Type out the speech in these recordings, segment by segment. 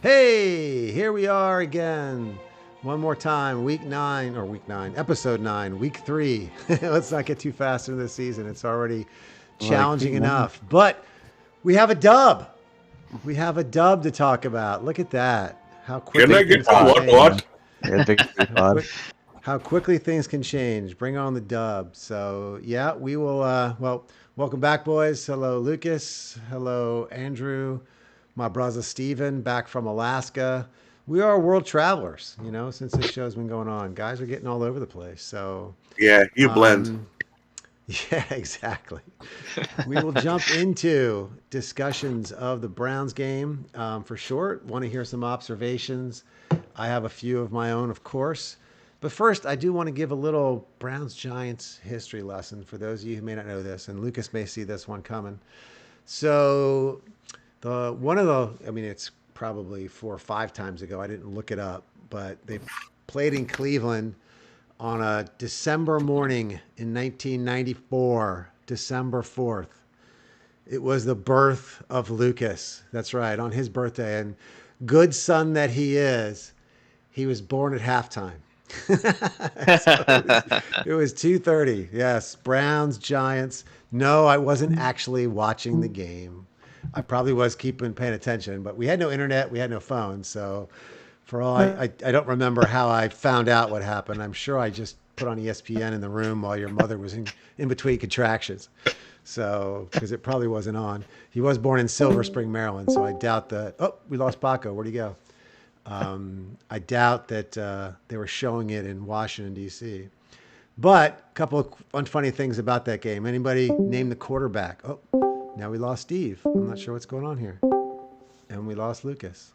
Hey, here we are again. One more time, episode 9, week 3. Let's not get too fast into the season. It's already challenging enough. But we have a dub. We have a dub to talk about. Look at that. How quickly things can change. How quickly things can change. Bring on the dub. So, yeah, we will, welcome back, boys. Hello, Lucas. Hello, Andrew. My brother Stephen, back from Alaska. We are world travelers, since this show's been going on. Guys are getting all over the place. So, yeah, you blend. Yeah, exactly. We will jump into discussions of the Browns game for short. Want to hear some observations. I have a few of my own, of course. But first, I do want to give a little Browns Giants history lesson for those of you who may not know this, and Lucas may see this one coming. So, it's probably 4 or 5 times ago. I didn't look it up, but they played in Cleveland on a December morning in 1994, December 4th. It was the birth of Lucas. That's right, on his birthday. And good son that he is, he was born at halftime. It was 2:30. Yes, Browns, Giants. No, I wasn't actually watching the game. I probably was paying attention, but we had no internet, we had no phone, so for all I don't remember how I found out what happened. I'm sure I just put on ESPN in the room while your mother was in between contractions. So, because it probably wasn't on. He was born in Silver Spring, Maryland, so I doubt that. Oh, we lost Paco. Where'd he go? I doubt that they were showing it in Washington, D.C. But a couple of funny things about that game. Anybody name the quarterback? Oh, now we lost Steve. I'm not sure what's going on here. And we lost Lucas.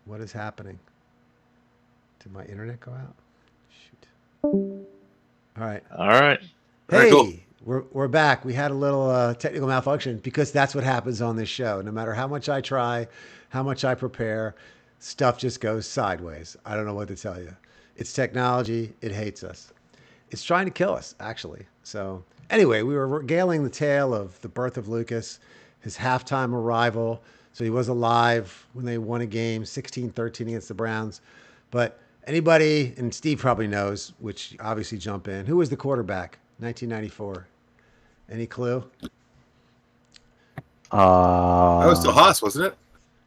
What is happening? Did my internet go out? Shoot. All right. Hey, cool. We're back. We had a little technical malfunction because that's what happens on this show. No matter how much I try, how much I prepare, stuff just goes sideways. I don't know what to tell you. It's technology. It hates us. It's trying to kill us, actually. So anyway, we were regaling the tale of the birth of Lucas, his halftime arrival. So he was alive when they won a game, 16-13 against the Browns. But anybody, and Steve probably knows, which obviously jump in, who was the quarterback, 1994? Any clue? That was still Haas, wasn't it?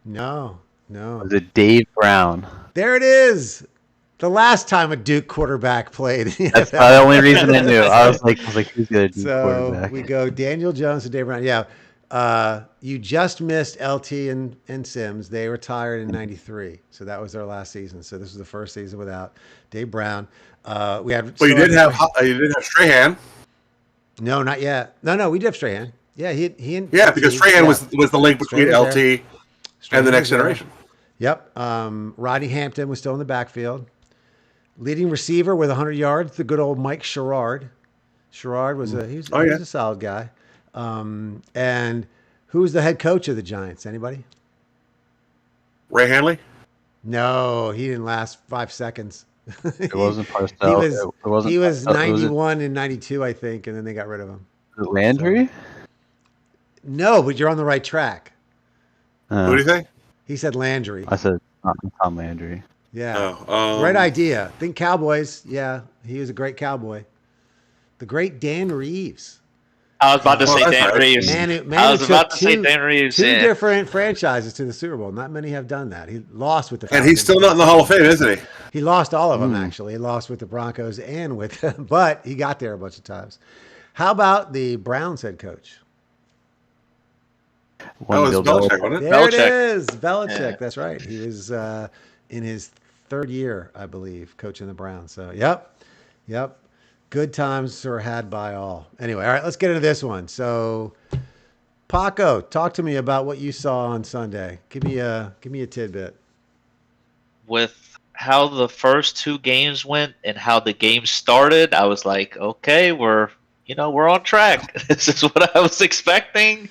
No. Was it Dave Brown? There it is. The last time a Duke quarterback played. That's the only reason I knew. I was like, who's the Duke quarterback? So we go Daniel Jones and Dave Brown. Yeah. You just missed LT and Sims. They retired in 93. So that was their last season. So this was the first season without Dave Brown. We had. Well, you did have Strahan. No, not yet. No, we did have Strahan. Yeah, he because Strahan was the link between LT and the next generation. Yep. Rodney Hampton was still in the backfield. Leading receiver with 100 yards, the good old Mike Sherrard. Sherrard was he was a solid guy. And who was the head coach of the Giants? Anybody? Ray Hanley? No, he didn't last 5 seconds. It wasn't Parcells. He was 91 and 92, I think, and then they got rid of him. Landry? So, no, but you're on the right track. Who do you think? He said Landry. I said Tom Landry. Yeah. Right idea. Think Cowboys. Yeah, he was a great Cowboy. The great Dan Reeves. I was about to say Dan Reeves. I was about to say Dan Reeves. Two different franchises to the Super Bowl. Not many have done that. He lost with the Falcons. And he's still not in the Hall of Fame, isn't he? He lost all of them, actually. He lost with the Broncos and with them, but he got there a bunch of times. How about the Browns head coach? That was Belichick, wasn't it? There it is. Belichick. Yeah. That's right. He was in his 3rd year, I believe, coaching the Browns. So, yep. Good times are had by all. Anyway, all right, let's get into this one. So, Paco, talk to me about what you saw on Sunday. Give me a tidbit. With how the first 2 games went and how the game started, I was like, okay, we're on track. This is what I was expecting.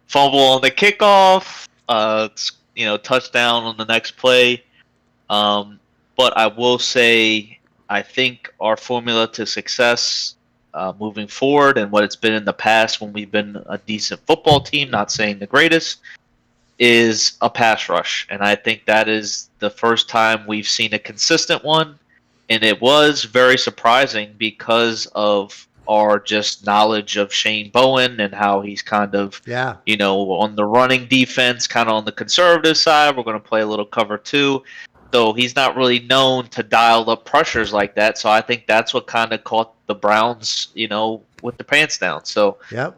Fumble on the kickoff, touchdown on the next play. But I will say, I think our formula to success moving forward and what it's been in the past when we've been a decent football team, not saying the greatest, is a pass rush, and I think that is the first time we've seen a consistent one, and it was very surprising because of our just knowledge of Shane Bowen and how he's kind of, Yeah. on the running defense, kind of on the conservative side. We're going to play a little cover 2. So he's not really known to dial up pressures like that. So I think that's what kind of caught the Browns, with the pants down. So Yep.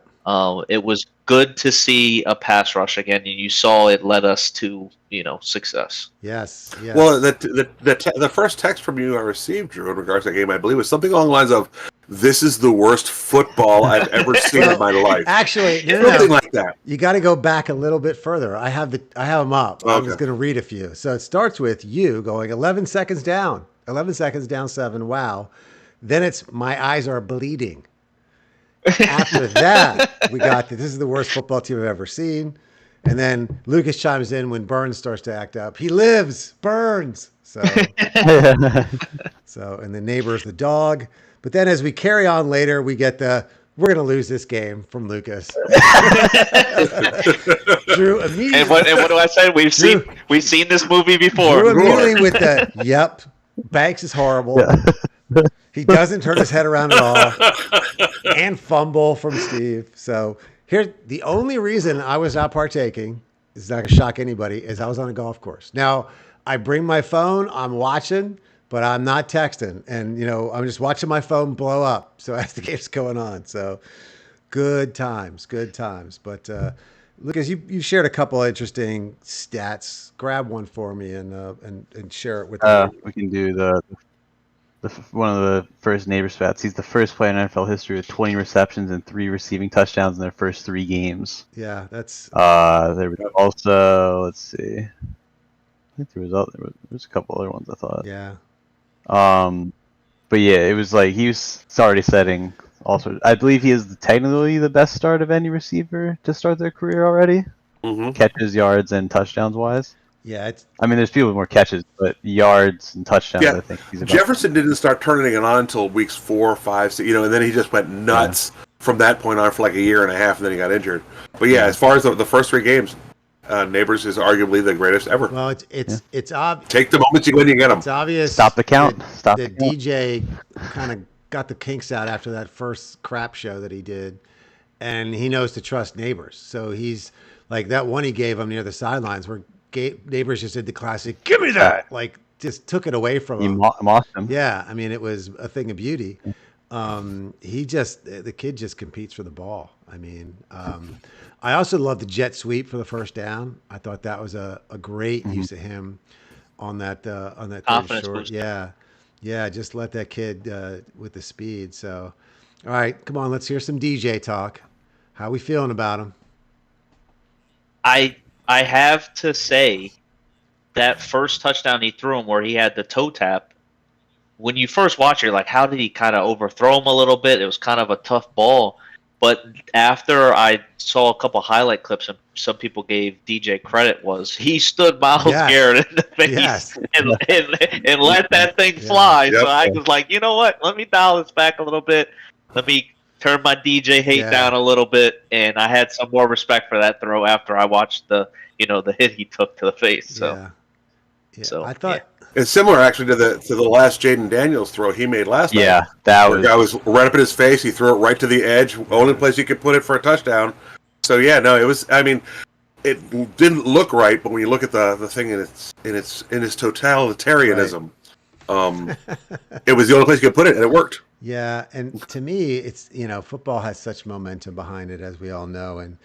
it was good to see a pass rush again, and you saw it led us to, success. Yes. Yes. Well, the first text from you I received, Drew, in regards to that game, I believe, was something along the lines of, "This is the worst football I've ever seen in my life." Actually, Something like that. You got to go back a little bit further. I have them up. I was going to read a few. So it starts with you going 11 seconds down. 11 seconds down 7. Wow. Then it's "my eyes are bleeding." After that, we got this is the worst football team I've ever seen. And then Lucas chimes in when Burns starts to act up. "He lives, Burns." So, and the neighbor's the dog. But then as we carry on later, we get "we're going to lose this game" from Lucas. Drew immediately. And what do I say? We've seen this movie before. Drew immediately with the "yep, Banks is horrible." Yeah. He doesn't turn his head around at all. And fumble from Steve. So here's the only reason I was not partaking, is not going to shock anybody, is I was on a golf course. Now, I bring my phone, I'm watching, but I'm not texting. And, I'm just watching my phone blow up. So as the game's going on. So good times. But Lucas, you shared a couple of interesting stats. Grab one for me and share it with me. We can do the one of the first neighbor stats. He's the first player in NFL history with 20 receptions and 3 receiving touchdowns in their first 3 games. Yeah, that's. There was also, let's see. I think there was a couple other ones I thought. Yeah. But yeah, it was like he was already setting. Also, I believe he is technically the best start of any receiver to start their career already. Mm-hmm. Catches, yards, and touchdowns wise. Yeah, I mean, there's people with more catches, but yards and touchdowns, Yeah. I think he's about. Jefferson didn't start turning it on until weeks 4, 5, 6, and then he just went nuts from that point on for like a year and a half, and then he got injured. But yeah, as far as the first 3 games, Neighbors is arguably the greatest ever. Well, it's obvious. Take the moments when you get them. It's obvious. Stop the count. That DJ kind of got the kinks out after that first crap show that he did, and he knows to trust Neighbors. So he's like that one he gave him near the sidelines where Neighbors just did the classic, "Give me that!" Like just took it away from him. Mossed him. Yeah, I mean it was a thing of beauty. The kid just competes for the ball. I mean, I also love the jet sweep for the first down. I thought that was a great use of him on that third short. Booster. Yeah, just let that kid with the speed. So, all right, come on, let's hear some DJ talk. How we feeling about him? I have to say that first touchdown he threw him where he had the toe tap. When you first watch it, you're like, how did he kind of overthrow him a little bit? It was kind of a tough ball. But after I saw a couple highlight clips and some people gave DJ credit, was he stood Myles Garrett in the face and let that thing fly. Yep. So I was like, you know what? Let me dial this back a little bit. Let me turn my DJ hate down a little bit. And I had some more respect for that throw after I watched the hit he took to the face. So, So I thought. It's similar, actually, to the last Jaden Daniels throw he made last night. Yeah, that was. The guy was right up in his face. He threw it right to the edge. Only place he could put it for a touchdown. So yeah, no, it was. I mean, it didn't look right, but when you look at the thing in its totalitarianism, it was the only place you could put it, and it worked. Yeah, and to me, it's football has such momentum behind it, as we all know, and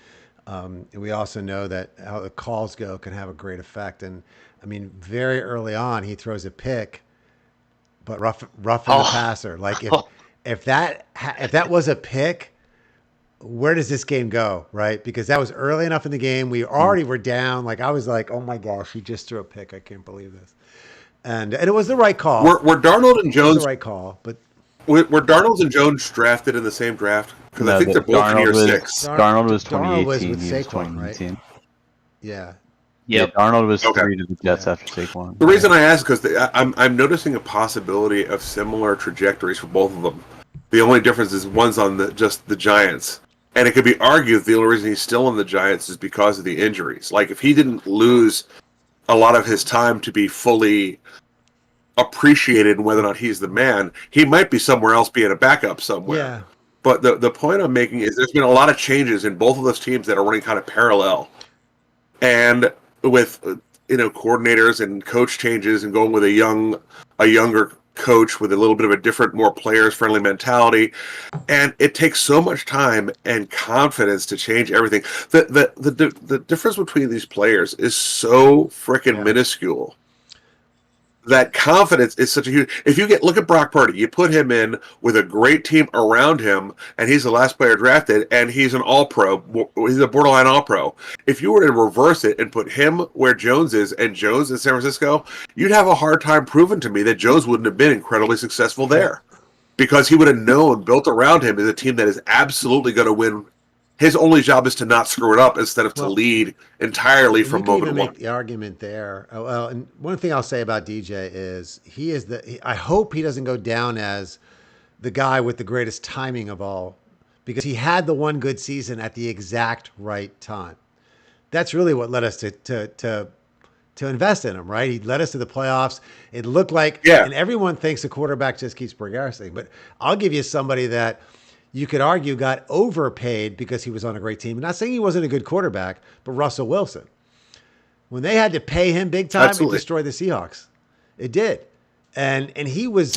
we also know that how the calls go can have a great effect. And I mean, very early on, he throws a pick, but roughing the passer. Like if that was a pick, where does this game go, right? Because that was early enough in the game. We already were down. Like I was like, oh my gosh, he just threw a pick. I can't believe this. And it was the right call. Were Darnold and Jones the right call? But were Darnold and Jones drafted in the same draft? Because I think they're both in year 6. Darnold was 2018. Darnold was with he was Saquon, 2019. right? Yeah. Yeah, Darnold was Okay. 3 to the Jets after Saquon. The reason I ask is because I'm noticing a possibility of similar trajectories for both of them. The only difference is one's on just the Giants, And it could be argued the only reason he's still in the Giants is because of the injuries. Like, if he didn't lose a lot of his time to be fully appreciated in whether or not he's the man, he might be somewhere else being a backup somewhere. Yeah. But the point I'm making is there's been a lot of changes in both of those teams that are running kind of parallel. And with coordinators and coach changes and going with a younger coach with a little bit of a different, more players-friendly mentality, and it takes so much time and confidence to change everything. The difference between these players is so freaking minuscule. That confidence is such a huge. If you look at Brock Purdy, you put him in with a great team around him, and he's the last player drafted, and he's an All-Pro. He's a borderline All-Pro. If you were to reverse it and put him where Jones is, and Jones in San Francisco, you'd have a hard time proving to me that Jones wouldn't have been incredibly successful there, because he would have known, built around him, is a team that is absolutely going to win. His only job is to not screw it up instead of to lead entirely from moment one. You can one. make the argument there. Well, and one thing I'll say about DJ is I hope he doesn't go down as the guy with the greatest timing of all, because he had the one good season at the exact right time. That's really what led us to invest in him, right? He led us to the playoffs. It looked like, and everyone thinks the quarterback just keeps progressing, but I'll give you somebody that you could argue got overpaid because he was on a great team. I'm not saying he wasn't a good quarterback, but Russell Wilson. When they had to pay him big time, it destroyed the Seahawks. It did. And he was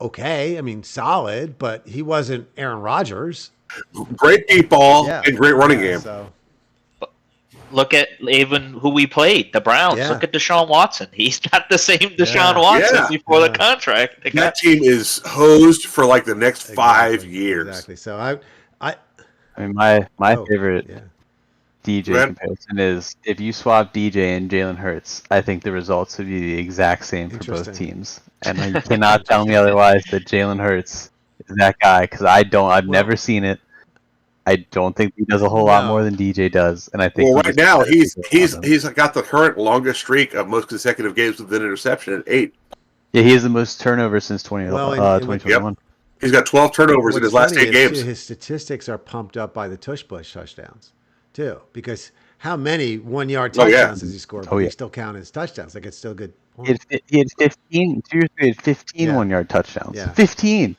okay. I mean, solid, but he wasn't Aaron Rodgers. Great deep ball and great running game. So. Look at even who we played, the Browns. Yeah. Look at Deshaun Watson. He's not the same Deshaun Watson before the contract. That team is hosed for like the next 5 years. Exactly. So I mean, my favorite DJ comparison is if you swap DJ and Jalen Hurts, I think the results would be the exact same for both teams. And you cannot tell me otherwise that Jalen Hurts is that guy, because I've never seen it. I don't think he does a whole lot more than DJ does, and I think. Well, right now he's got the current longest streak of most consecutive games with an interception at 8. Yeah, he has the most turnovers since 2021. He's got 12 turnovers in his last 8 games. His statistics are pumped up by the tush push touchdowns, too, because how many 1-yard touchdowns does he score? But they still count as touchdowns. Like, it's still good. He had 15. 2 or 3 had 15 1-yard touchdowns. Yeah. 15.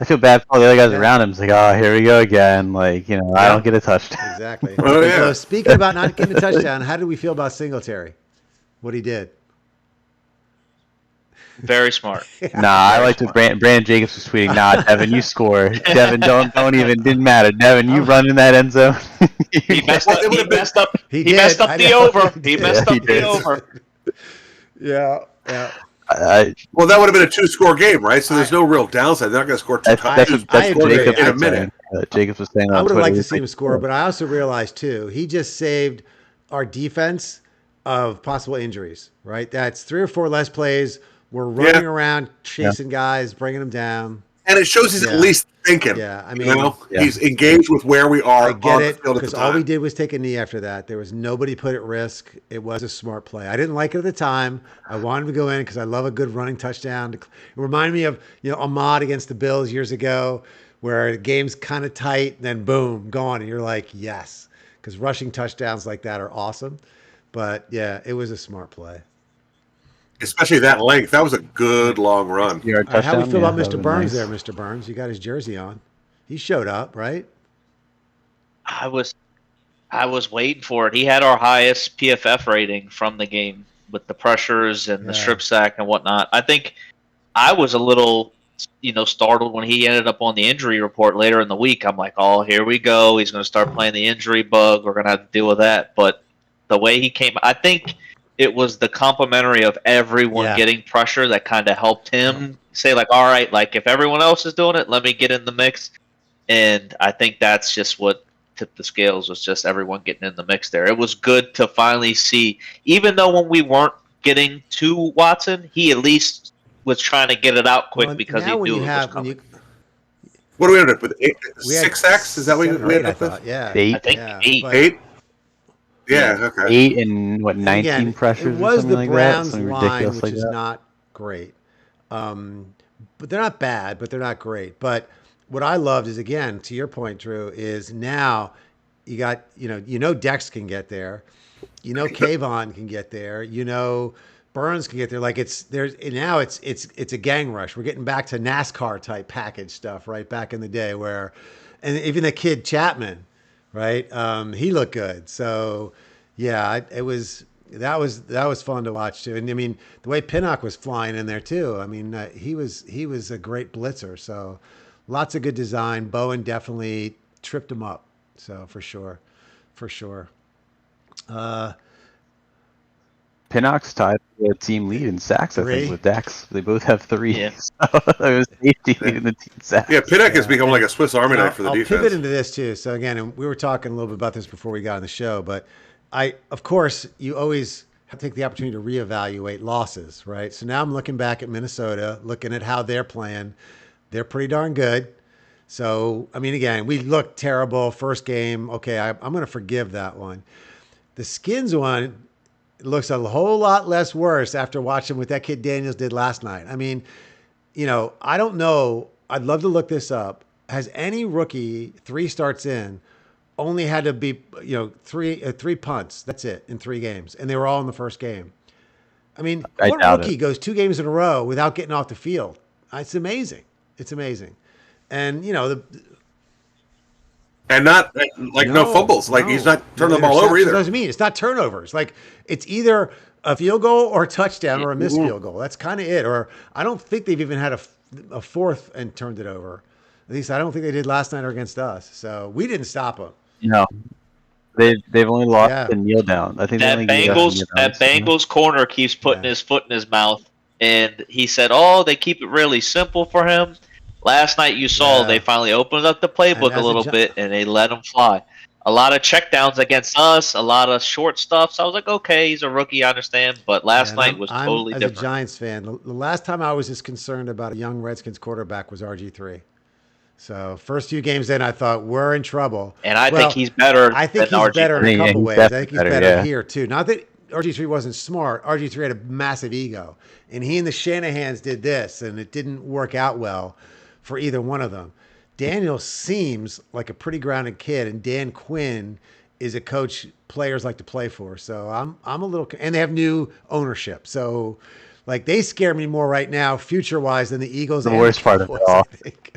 I feel bad for all the other guys around him. It's like, oh, here we go again. Like, I don't get a touchdown. Exactly. So speaking about not getting a touchdown, how did we feel about Singletary? What he did? Very smart. I liked what Brandon Jacobs was tweeting. Nah, Devin, you score. Devin, don't even. Didn't matter. Devin, you run in that end zone. He messed up. He messed up the over. He messed up the over. Yeah. Well, that would have been a 2-score game, right? So there's no real downside. They're not going to score 2 touchdowns. That's in a minute. Jacobs was saying. I would have liked to see him score, but I also realized too, he just saved our defense of possible injuries. Right? That's 3 or 4 less plays. We're running around, chasing guys, bringing them down. And it shows he's at least thinking. Yeah, I mean, he's engaged with where we are. I get it, because all we did was take a knee after that. There was nobody put at risk. It was a smart play. I didn't like it at the time. I wanted to go in because I love a good running touchdown. It reminded me of Ahmad against the Bills years ago, where the game's kind of tight, and then boom, gone, and you're like, yes, because rushing touchdowns like that are awesome. But yeah, it was a smart play. Especially that length. That was a good long run. How do we feel about Mr. Burns there, Mr. Burns? You got his jersey on. He showed up, right? I was waiting for it. He had our highest PFF rating from the game with the pressures and the strip sack and whatnot. I think I was a little, startled when he ended up on the injury report later in the week. I'm like, oh, here we go. He's going to start playing the injury bug. We're going to have to deal with that. But the way he came, I think it was the complementary of everyone getting pressure that kind of helped him say, like, all right, like if everyone else is doing it, let me get in the mix. And I think that's just what tipped the scales, was just everyone getting in the mix there. It was good to finally see, even though when we weren't getting to Watson, he at least was trying to get it out quick because he knew it was coming. What do we end up with? 6 sacks? Is that what we ended up with? Yeah. 8. I think 8. 8? Yeah, okay. 8 and 19 again, pressures. It was the like Browns that, line, which like is that. not great. But they're not bad, but they're not great. But what I loved is, again, to your point, Drew, is now you got, Dex can get there. Kayvon can get there. Burns can get there. Like it's a gang rush. We're getting back to NASCAR type package stuff, right? Back in the day and even the kid Chapman, right? He looked good. So yeah, that was fun to watch too. And I mean, the way Pinnock was flying in there too. I mean, he was a great blitzer. So lots of good design. Bowen definitely tripped him up. So for sure. Pinnock's tied the team lead in sacks, I think, with Dex. They both have 3. Yeah. So it was safety leading the team sacks. Yeah, Pinnock has become like a Swiss Army knife for the defense. I'll pivot into this too. So again, and we were talking a little bit about this before we got on the show, but of course, you always have to take the opportunity to reevaluate losses, right? So now I'm looking back at Minnesota, looking at how they're playing. They're pretty darn good. So, I mean, again, we looked terrible first game. Okay, I'm going to forgive that one. The Skins one looks a whole lot less worse after watching what that kid Daniels did last night. I mean, I don't know. I'd love to look this up. Has any rookie 3 starts in only had to be, three punts? That's it in 3 games. And they were all in the first game. I mean, what rookie goes 2 games in a row without getting off the field? It's amazing. It's amazing. And, and not no fumbles. Like he's not turning the ball over either. Doesn't mean it's not turnovers. Like it's either a field goal or a touchdown or a missed field goal. That's kind of it. Or I don't think they've even had a fourth and turned it over. At least I don't think they did last night or against us. So we didn't stop them. They've only lost the kneel down. I think that Bengals corner keeps putting his foot in his mouth, and he said, "Oh, they keep it really simple for him." Last night you saw they finally opened up the playbook a little bit, and they let him fly. A lot of checkdowns against us, a lot of short stuff. So I was like, okay, he's a rookie, I understand. But last night was totally different. As a Giants fan, the last time I was as concerned about a young Redskins quarterback was RG3. So first few games in, I thought we're in trouble. And I think he's better. I think he's better in a couple ways. I think he's better here too. Not that RG3 wasn't smart. RG3 had a massive ego, and he and the Shanahans did this, and it didn't work out well for either one of them. Daniel seems like a pretty grounded kid, and Dan Quinn is a coach players like to play for. So I'm a little, and they have new ownership. So like they scare me more right now, future wise, than the Eagles. The worst part of it all. I think.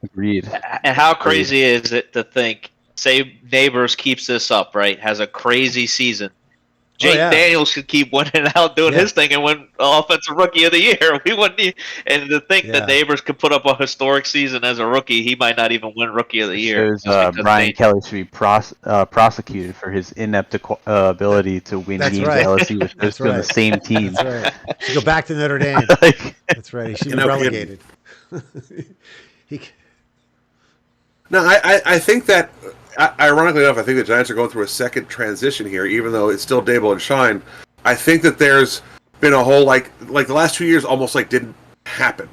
Agreed. And how crazy is it to think, say Neighbors keeps this up, right? Has a crazy season. Jake Daniels could keep winning out doing his thing and win Offensive Rookie of the Year. We wouldn't and to think that Neighbors could put up a historic season as a rookie, he might not even win Rookie of the Year. Brian Kelly should be prosecuted for his inept ability to win games at LSU with those two on the same team. That's right. Should go back to Notre Dame. That's right. He should be relegated. No, I think that, ironically enough, I think the Giants are going through a second transition here, even though it's still Dable and Shine. I think that there's been a whole, like the last 2 years almost didn't happen.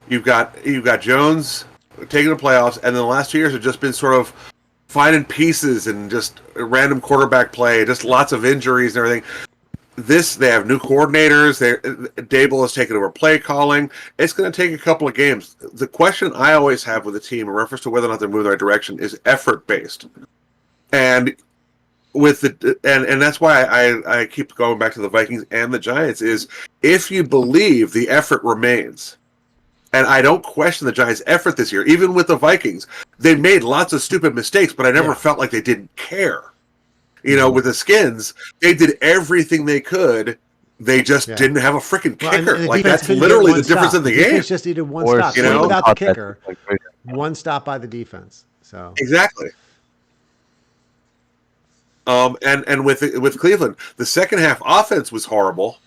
You've got Jones taking the playoffs, and then the last 2 years have just been sort of finding pieces and just random quarterback play, just lots of injuries and everything. They have new coordinators. Dable has taken over play calling. It's going to take a couple of games. The question I always have with the team in reference to whether or not they're moving the right direction is effort based, and and that's why I keep going back to the Vikings and the Giants. Is if you believe the effort remains, and I don't question the Giants' effort this year, even with the Vikings, they made lots of stupid mistakes, but I never felt like they didn't care. With the Skins, they did everything they could. They just didn't have a freaking kicker. And that's literally the difference in the game. Defense just needed one stop. Without the kicker, one stop by the defense. So exactly. And with Cleveland, the second half offense was horrible.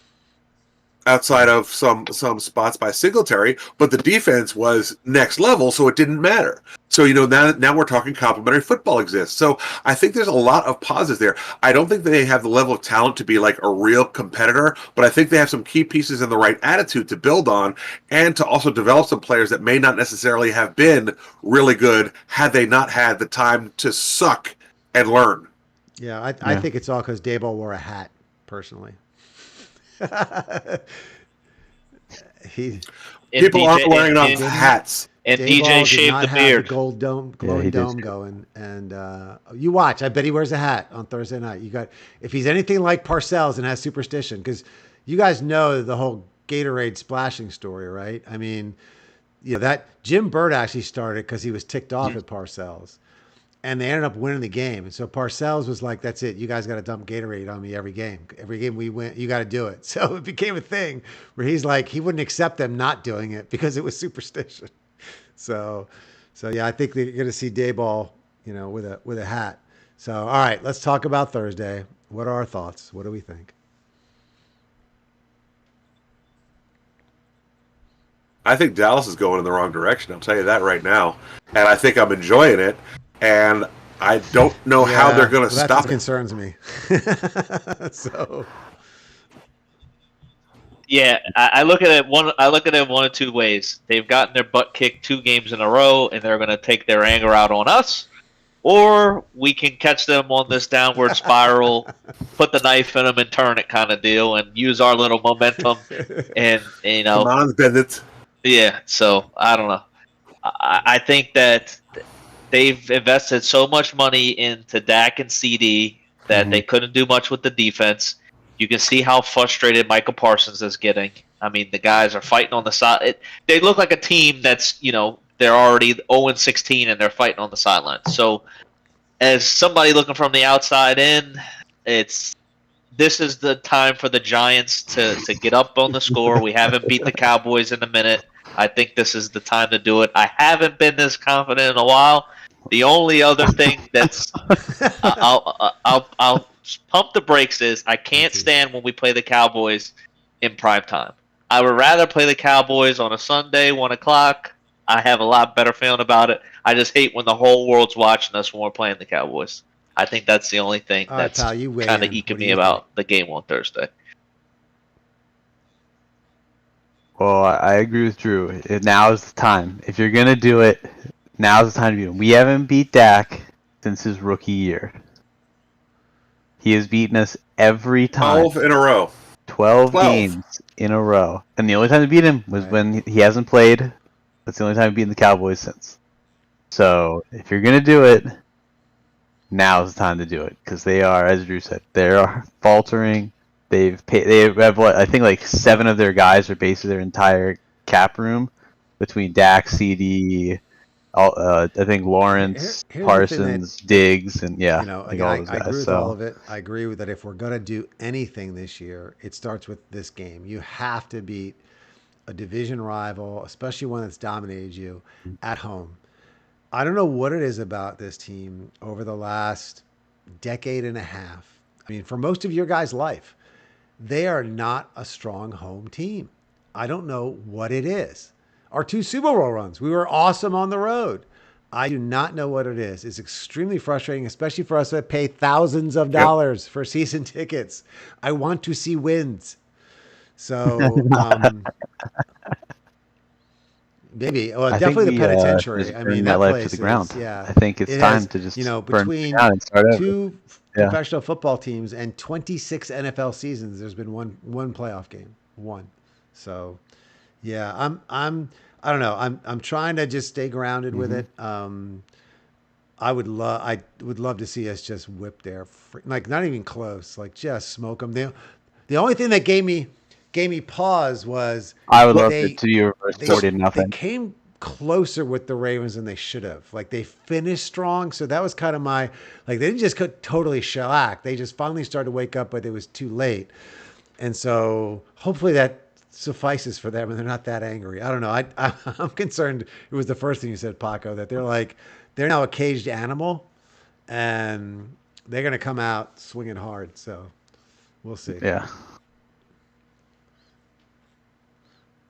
Outside of some spots by Singletary, but the defense was next level, so it didn't matter. So now we're talking complementary football exists. So I think there's a lot of positives there. I don't think they have the level of talent to be like a real competitor, but I think they have some key pieces and the right attitude to build on, and to also develop some players that may not necessarily have been really good had they not had the time to suck and learn. Yeah, I think it's all because Daboll wore a hat, personally. People aren't wearing enough hats. And Dayball DJ did shaved not the have beard. the gold dome, glowing dome going. And you watch. I bet he wears a hat on Thursday night. If he's anything like Parcells and has superstition, because you guys know the whole Gatorade splashing story, right? I mean, that Jim Bird actually started because he was ticked off at Parcells. And they ended up winning the game. And so Parcells was like, that's it. You guys got to dump Gatorade on me every game. Every game we win, you got to do it. So it became a thing where he's like, he wouldn't accept them not doing it because it was superstition. So yeah, I think you're going to see Dayball, with a hat. So, all right, let's talk about Thursday. What are our thoughts? What do we think? I think Dallas is going in the wrong direction. I'll tell you that right now. And I think I'm enjoying it. And I don't know how they're going to stop it. That concerns me. So, yeah, I look at it one of two ways. They've gotten their butt kicked 2 games in a row, and they're going to take their anger out on us, or we can catch them on this downward spiral, put the knife in them, and turn it kind of deal, and use our little momentum. And Come on, Bennett. Yeah. So I don't know. I think that they've invested so much money into Dak and CD that they couldn't do much with the defense. You can see how frustrated Michael Parsons is getting. I mean, the guys are fighting on the side. They look like a team that's, they're already 0-16 and they're fighting on the sideline. So as somebody looking from the outside in, this is the time for the Giants to get up on the score. We haven't beat the Cowboys in a minute. I think this is the time to do it. I haven't been this confident in a while. The only other thing that's I'll pump the brakes is I can't stand when we play the Cowboys in prime time. I would rather play the Cowboys on a Sunday, 1:00. I have a lot better feeling about it. I just hate when the whole world's watching us when we're playing the Cowboys. I think that's the only thing that's kind of eking me about the game on Thursday. Well, I agree with Drew. Now is the time. If you're going to do it, now's the time to do it. We haven't beat Dak since his rookie year. He has beaten us every time. 12 in a row. 12 games in a row. And the only time to beat him was when he hasn't played. That's the only time we've beaten the Cowboys since. So, if you're going to do it, now's the time to do it. Because they are, as Drew said, they are faltering. They have what I think like 7 of their guys are basically their entire cap room between Dak, CD, I think Lawrence, Parsons, Diggs, and I all those guys. I agree with all of it. I agree with that. If we're gonna do anything this year, it starts with this game. You have to beat a division rival, especially one that's dominated you at home. I don't know what it is about this team over the last decade and a half. I mean, for most of your guys' life, they are not a strong home team. I don't know what it is. Our 2 Super Bowl runs, we were awesome on the road. I do not know what it is. It's extremely frustrating, especially for us that pay thousands of dollars for season tickets. I want to see wins. So maybe, definitely the penitentiary. I mean, that place to the ground. I think it's time to just between burn and start 2 professional football teams and 26 NFL seasons, there's been one playoff game. One. So yeah, I don't know. I'm trying to just stay grounded with it. I would love to see us just whip there, like not even close, like just smoke them. The only thing that gave me pause was I would love it to be reverse 40-0. They came closer with the Ravens than they should have. Like they finished strong, so that was kind of they didn't just totally shellac. They just finally started to wake up, but it was too late. And so hopefully that suffices for them and they're not that angry. I don't know. I'm concerned. It was the first thing you said, Paco, that they're now a caged animal and they're going to come out swinging hard. So we'll see. Yeah.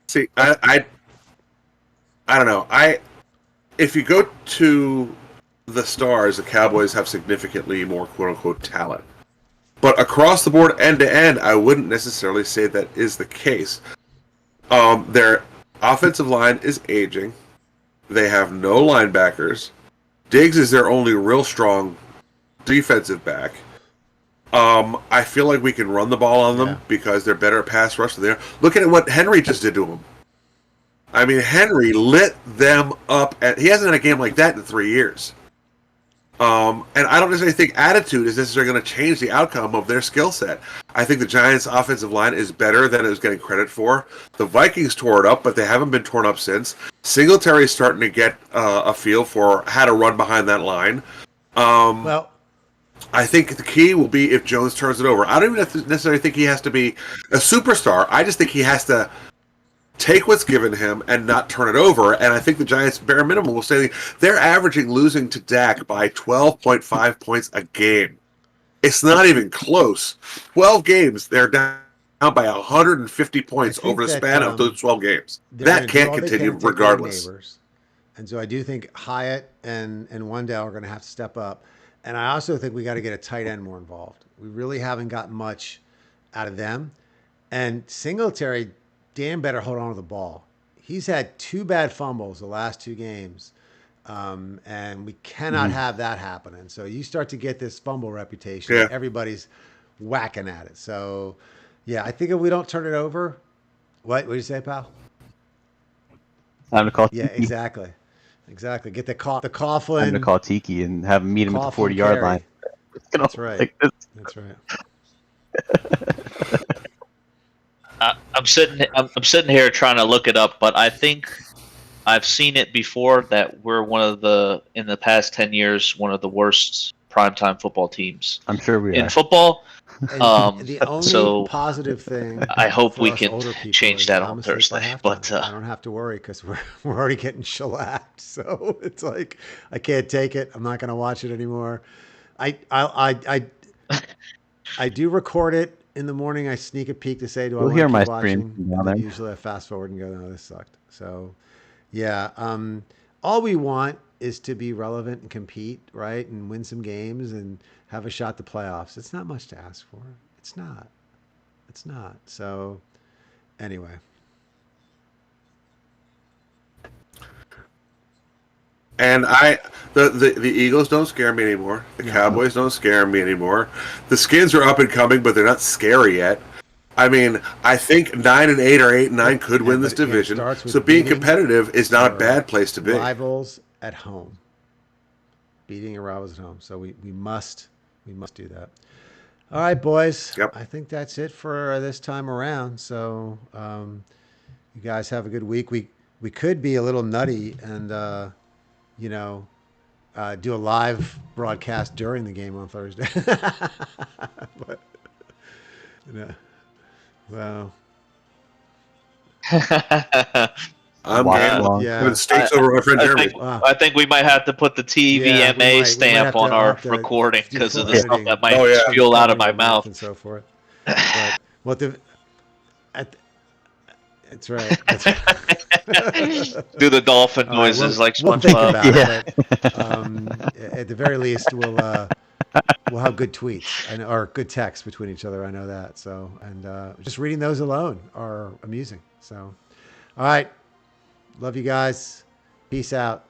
See, I don't know. If you go to the Stars, the Cowboys have significantly more quote unquote talent. But across the board, end to end, I wouldn't necessarily say that is the case. Their offensive line is aging. They have no linebackers. Diggs is their only real strong defensive back. I feel like we can run the ball on them because they're better at pass rush than they are. Look at what Henry just did to him. I mean, Henry lit them up. He hasn't had a game like that in 3 years. And I don't necessarily think attitude is necessarily going to change the outcome of their skill set. I think the Giants' offensive line is better than it was getting credit for. The Vikings tore it up, but they haven't been torn up since. Singletary's starting to get a feel for how to run behind that line. Well, I think the key will be if Jones turns it over. I don't even necessarily think he has to be a superstar. I just think he has to take what's given him and not turn it over. And I think the Giants, bare minimum, will say they're averaging losing to Dak by 12.5 points a game. It's not even close. 12 games, they're down by 150 points over the span of those 12 games. That can't continue regardless. And so I do think Hyatt and Wendell are going to have to step up. And I also think we got to get a tight end more involved. We really haven't gotten much out of them. And Singletary, Dan better hold on to the ball. He's had 2 bad fumbles the last 2 games, and we cannot have that happen. And so you start to get this fumble reputation. Yeah. Everybody's whacking at it. So, yeah, I think if we don't turn it over, what did you say, pal? Time to call. Yeah, Tiki. exactly. Get the Coughlin. Time to call Tiki and have him meet him at the 40-yard line. That's right. Like this. That's right. I'm sitting here trying to look it up, but I think I've seen it before that we're in the past 10 years, one of the worst primetime football teams. I'm sure we in are. football. The only so positive thing I hope we us can older people change is that on honestly, if I Thursday. have to, But I don't have to worry because we're already getting shellacked. So it's like I can't take it. I'm not going to watch it anymore. I do record it in the morning. I sneak a peek to say, do I You'll want hear to my keep stream watching? from down And then there. usually I fast forward and go, no, this sucked. So yeah, all we want is to be relevant and compete, right, and win some games and have a shot at the playoffs. It's not much to ask for. It's not. So anyway. And the Eagles don't scare me anymore. The Cowboys don't scare me anymore. The Skins are up and coming, but they're not scary yet. I mean, I think 9-8 or 8-9 could win this division. So being competitive is not a bad place to be. Rivals at home. Beating your rivals at home. So we must do that. All right, boys. Yep. I think that's it for this time around. So you guys have a good week. We could be a little nutty and do a live broadcast during the game on Thursday. But well. I'm yeah. stakes over my friend Jeremy. I think we might have to put the TVMA stamp on our recording because of the stuff that might spew out of my mouth and so forth. But that's right. That's right. Do the dolphin noises like SpongeBob. We'll think about it. But, at the very least, we'll have good tweets or good texts between each other. I know that. So, and just reading those alone are amusing. So, all right. Love you guys. Peace out.